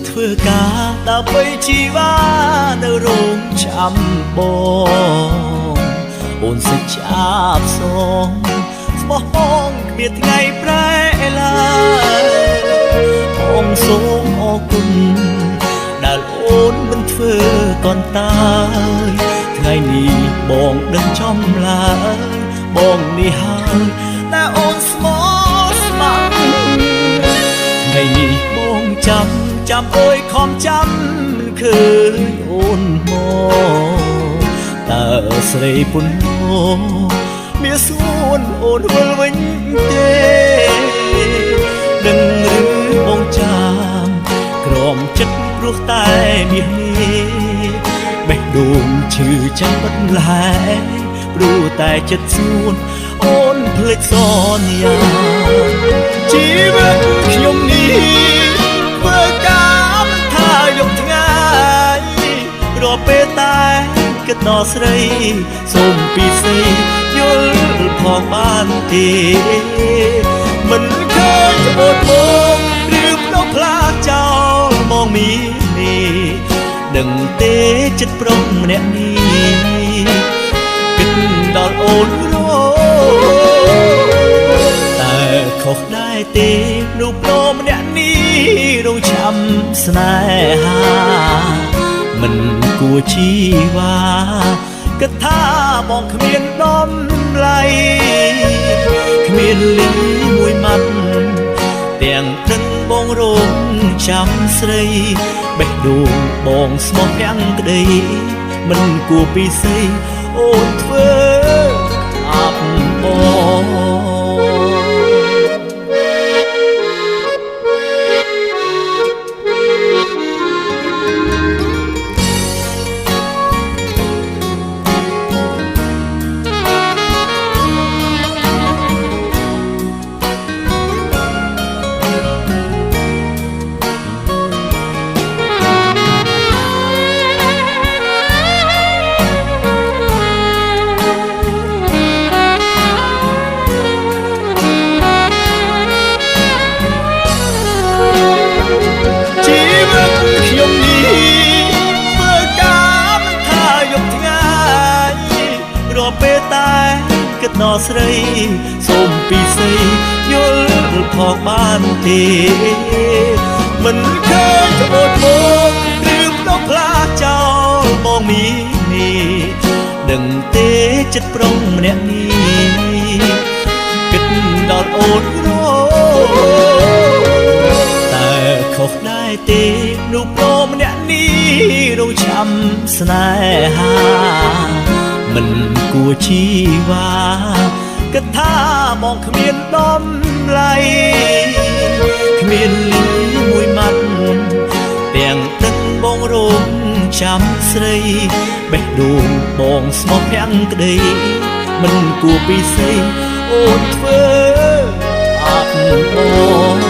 ធ្វើការដើម្បីជីវ៉ានៅរោងចាំបងអូនសិច្ឆាផ្សងស្បោះបងគ្មានថ្ងៃប្រែឡើយបងសូមអរគុណដែលអូនមិនធ្វើកនតាយថ្ងៃនេះបងដឹងចំឡើយបងនេះហើយតែអូនស្មោះស្ម័គ្រថ្ងៃនេះបងចាំអើយខំចាំមិនឃើញអូនមកតើស្រីពុនមកមានសួនអូនវិលវិញទេដឹងឬបងចាំក្រំចិត្តព្រោះតែមាសនេះបេះដូងឈឺចាំបិទឡែព្រោះតែចិត្តសួនអូនភ្លេចសន្យាជីវិតខ្ញុំនេះធ្វើការមិនថាយប់ថ្ងៃរាល់ពេលតែគិតដល់ស្រីសូមពីស្រីយល់ផងបានទេមិនឃើញអូនមកឬផ្ដោផ្លាចោលមកនេះដឹងទេចិត្តប្រុសម្នាក់នេះគិតដល់អូនរតែខុសដែរទេនោះប្រុសម្នាក់នេះរងចាំស្នេហាមិនគួរជីវ៉ាគិតថាបងគ្មានតម្លៃគ្មានលីមួយម៉ាត់ទាំងដឹងបងរងចាំស្រីបេះដូងបងស្មោះប្រាំងក្តីមិនគួរពីស្រីអូនធ្វើអាប់បងពេលតែគិតដល់ស្រីសូមពីស្រីយល់ផងបានទេមិនឃើញអូនមកឬផ្ដោផ្លាចោលបងនេះដឹងទេចិត្តប្រុងម្នាក់នេះគិតដល់អូនរតែខុសដែរទេនោះប្រុសម្នាក់នេះរងចាំស្នេហាមិនគួរជីវ៉ាគិតថាបងគ្មានតម្លៃគ្មានលីមួយម៉ាត់ទាំងទឹកបងរងចាំស្រីបេះដូងបងស្មោះប្រាំងក្តីមិនគួរពីស្រីអូនធ្វើអាប់បង